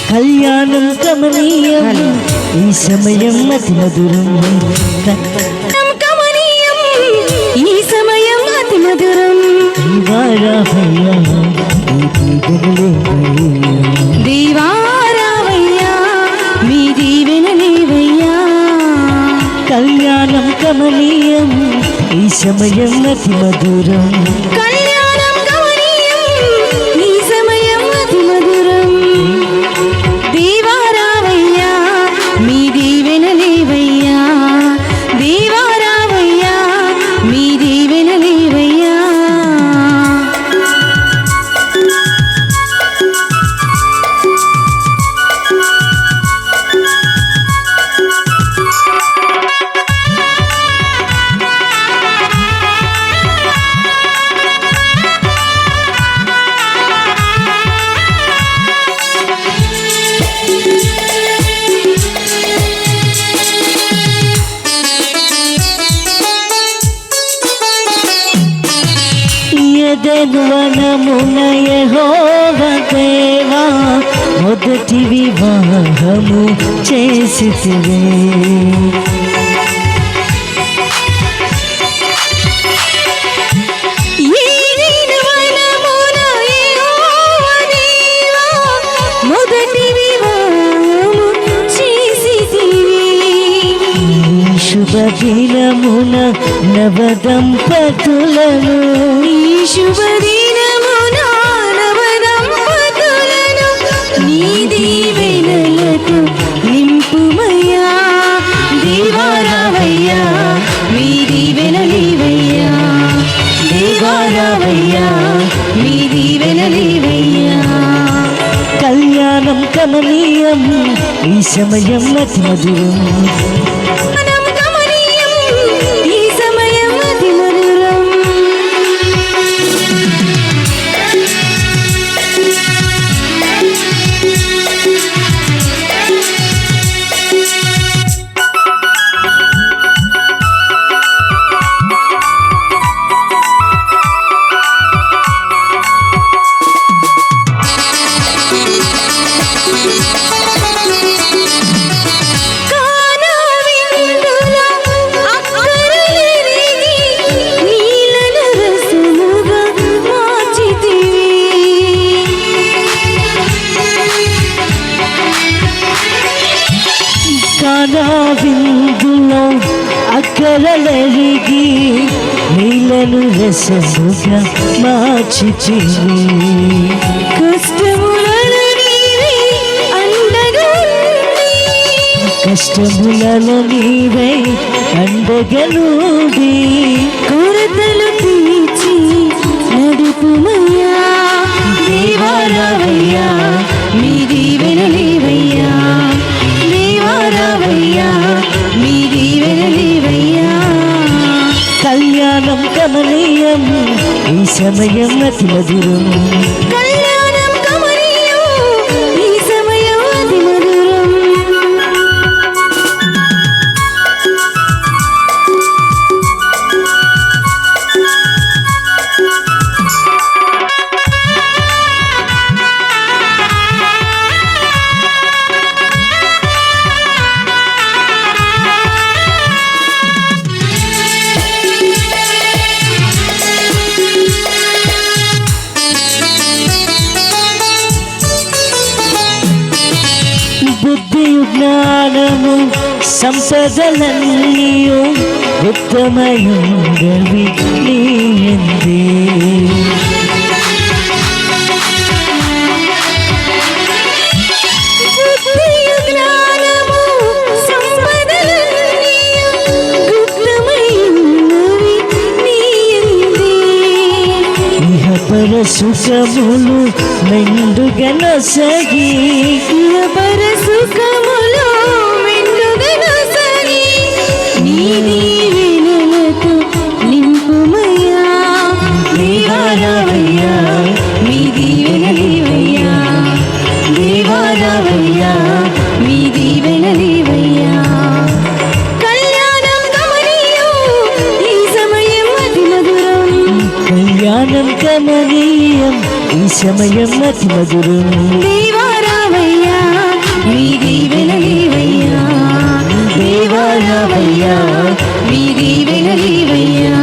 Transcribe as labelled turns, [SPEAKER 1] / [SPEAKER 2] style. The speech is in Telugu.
[SPEAKER 1] కళ్యాణం కమనీయం ఈ సమయం అతి మధురం
[SPEAKER 2] కమనీయం ఈ సమయం అతి మధురం దీవారావయ్యా మీ దీవెనలేవయ్యా
[SPEAKER 1] కళ్యాణం కమనీయం ఈ సమయం అతి మధురం
[SPEAKER 2] కళ్యాణం కమనీయం ఈ సమయం అతి మధురం దీవారావయ్యా మీ దీవెనలేవయ్యా దీవారావయ్యా మీ దీవెనలేవయ్యా
[SPEAKER 1] వనమున యెహోవా దేవా మొదటి వివాహము చేసితివే
[SPEAKER 2] మొదటి వివాహము చేసితివి
[SPEAKER 1] శుభదినమున నవదంపతులను
[SPEAKER 2] శుభదినమున నవదంపతులను నీ దీవెనలతో నింపుమయ్యా దీవారావయ్యా మీ దీవెనలేవయ్యా దీవారావయ్యా మీ దీవెనలేవయ్యా
[SPEAKER 1] కళ్యాణం కమనీయం ఈ సమయం అతి మధురం
[SPEAKER 2] ఈ సమయం అతి మధురం
[SPEAKER 1] విందులో అక్కరలరిగి నీలను రసముగా మార్చితివి కష్టములలో నీవై అండగలుడి
[SPEAKER 2] కొరతలు తీర్చి నడుపుమయ్యా దేవారావయ్యా మీ దీవెనలేవయ్యా దేవారావయ్యా మీ దీవెనలేవయ్యా
[SPEAKER 1] కళ్యాణం కమనీయం ఈ సమయం అతి మధురం
[SPEAKER 2] కళ్యాణం కమనీయం ఈ సమయం అతి మధురం
[SPEAKER 1] బుద్ధియు జ్ఞానము సంపదలన్నీయు ఉత్తమయుండవి నీయందే
[SPEAKER 2] బుద్ధియు జ్ఞానము సంపదలన్నీయు గుప్తమైనవి నీయందే
[SPEAKER 1] ఇహ పర సుఖములు మెండుగనొసగి
[SPEAKER 2] పరసుఖములో మెండుగనొసగి నీ
[SPEAKER 1] సమయం ఈ సమయం అతి మధురం
[SPEAKER 2] దేవారావయ్యా మీ దీవెనలీవయ్యా
[SPEAKER 1] దేవారావయ్యా
[SPEAKER 2] మీ దీవెనలీవయ్యా